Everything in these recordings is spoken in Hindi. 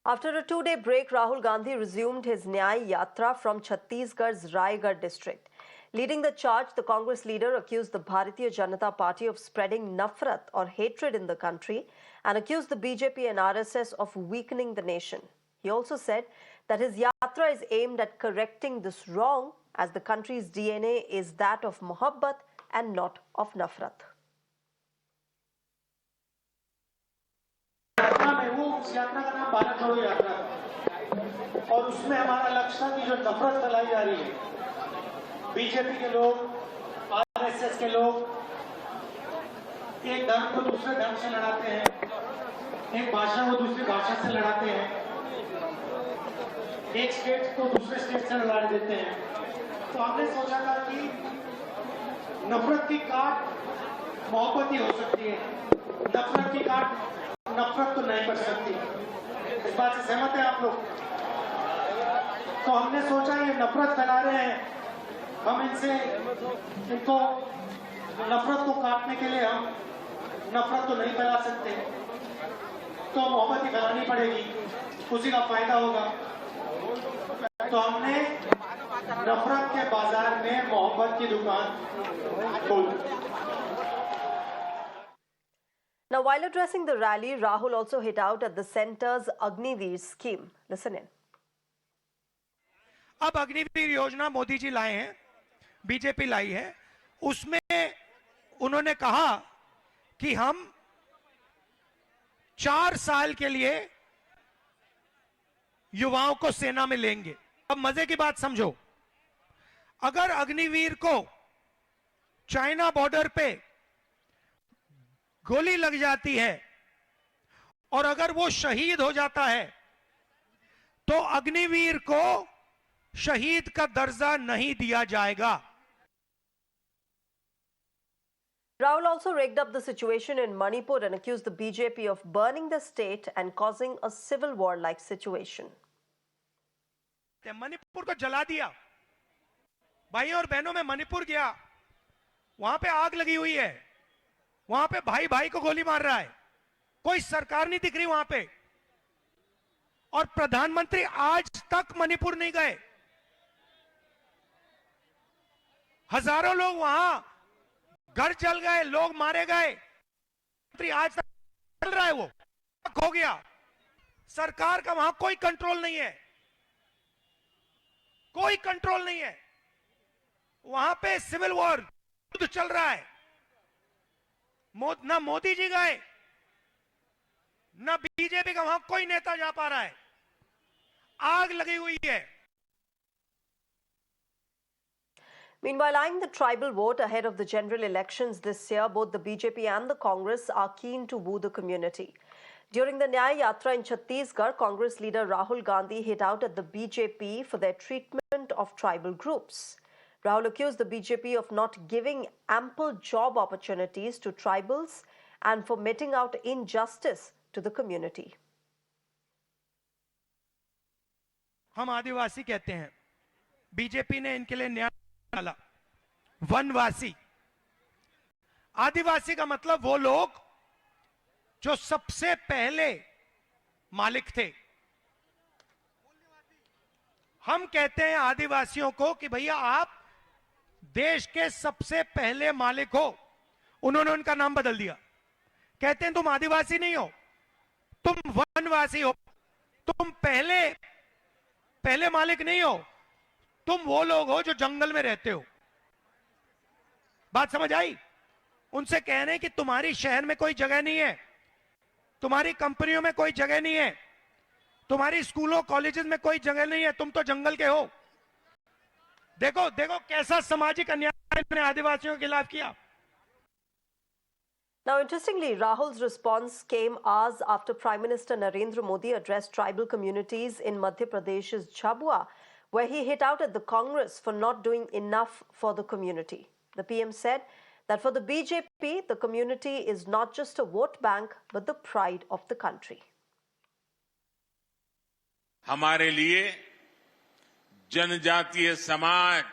After a two-day break, Rahul Gandhi resumed his Nyay Yatra from Chhattisgarh's Raigarh district. Leading the charge, the Congress leader accused the Bharatiya Janata Party of spreading nafrat or hatred in the country and accused the BJP and RSS of weakening the nation. He also said that his yatra is aimed at correcting this wrong, as the country's DNA is that of mohabbat and not of nafrat. उस यात्रा का नाम भारत छोड़ो यात्रा है और उसमें हमारा लक्ष्य था कि जो नफरत फैलाई जा रही है, बीजेपी के लोग, आरएसएस के लोग एक धर्म को दूसरे धर्म से लड़ाते हैं, एक भाषा को दूसरी भाषा से लड़ाते हैं, एक स्टेट को दूसरे स्टेट से लड़ा देते हैं। तो हमने सोचा था कि नफरत की काट मोहब्बत ही हो सकती है, नफरत की काट नफरत तो नहीं कर सकती। इस बात से सहमत है आप लोग? तो हमने सोचा ये नफरत फैला रहे हैं, हम इनको नफरत को काटने के लिए हम नफरत तो नहीं फैला सकते, तो मोहब्बत ही फैलानी पड़ेगी, उसी का फायदा होगा। तो हमने नफरत के बाजार में मोहब्बत की दुकान खोली। Now, while addressing the rally, Rahul also hit out at the centre's Agniveer scheme. Listen in. अब अग्निवीर योजना मोदी जी लाए हैं, बीजेपी लाई है। उसमें उन्होंने कहा कि हम 4 साल के लिए युवाओं को सेना में लेंगे। अब मजे की बात समझो, अगर अग्निवीर को चाइना बॉर्डर पे गोली लग जाती है और अगर वो शहीद हो जाता है तो अग्निवीर को शहीद का दर्जा नहीं दिया जाएगा। Rahul also rigged up the situation in Manipur and accused the BJP of burning the state and causing a civil war-like situation. Manipur को जला दिया। भाइयों और बहनों, में मणिपुर गया, वहां पे आग लगी हुई है, वहां पे भाई भाई को गोली मार रहा है, कोई सरकार नहीं दिख रही वहां पे, और प्रधानमंत्री आज तक मणिपुर नहीं गए। हजारों लोग वहां, घर जल गए, लोग मारे गए, आज तक चल रहा है, वो हो गया। सरकार का वहां कोई कंट्रोल नहीं है, कोई कंट्रोल नहीं है। वहां पे सिविल वॉर युद्ध चल रहा है। ना मोदी जी गए, ना बीजेपी का वहां कोई नेता जा पा रहा है, आग लगी हुई है। Meanwhile, eyeing the tribal vote ahead of the general elections this year, both the BJP and the Congress are keen to woo the community. During the Nyay Yatra in Chhattisgarh, Congress leader Rahul Gandhi hit out at the BJP for their treatment of tribal groups. Rahul accused the BJP of not giving ample job opportunities to tribals and for meting out injustice to the community. हम आदिवासी कहते हैं, बीजेपी ने इनके लिए न्याय डाला। वनवासी, आदिवासी का मतलब वो लोग जो सबसे पहले मालिक थे। हम कहते हैं आदिवासियों को कि भैया आप देश के सबसे पहले मालिक हो। उन्होंने उनका नाम बदल दिया, कहते हैं तुम आदिवासी नहीं हो, तुम वनवासी हो, तुम पहले मालिक नहीं हो, तुम वो लोग हो जो जंगल में रहते हो। बात समझ आई? उनसे कह रहे हैं कि तुम्हारी शहर में कोई जगह नहीं है, तुम्हारी कंपनियों में कोई जगह नहीं है, तुम्हारी स्कूलों कॉलेजेस में कोई जगह नहीं है, तुम तो जंगल के हो। देखो देखो कैसा सामाजिक अन्याय ने आदिवासियों के खिलाफ किया। Now, interestingly, Rahul's response came hours after Prime Minister Narendra Modi addressed tribal communities in Madhya Pradesh's Jhabua, where he hit out at the Congress for not doing enough for the community. The PM said that for the BJP, the community is not just a vote bank, but the pride of the country. हमारे लिए जनजातीय समाज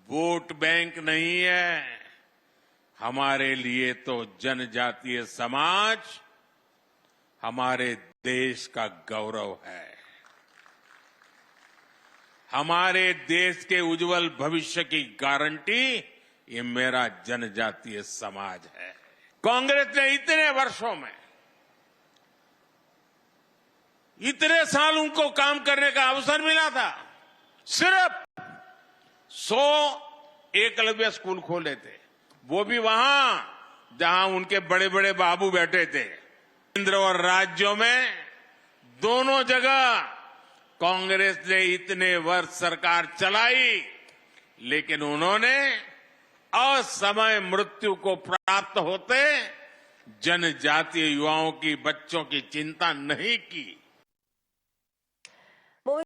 वोट बैंक नहीं है, हमारे लिए तो जनजातीय समाज हमारे देश का गौरव है। हमारे देश के उज्जवल भविष्य की गारंटी ये मेरा जनजातीय समाज है। कांग्रेस ने इतने वर्षों में, इतने साल उनको काम करने का अवसर मिला था। सिर्फ 100 एकलव्य स्कूल खोले थे, वो भी वहां जहां उनके बड़े बड़े बाबू बैठे थे। केंद्र और राज्यों में दोनों जगह कांग्रेस ने इतने वर्ष सरकार चलाई, लेकिन उन्होंने असमय मृत्यु को प्राप्त होते जनजातीय युवाओं की, बच्चों की चिंता नहीं की।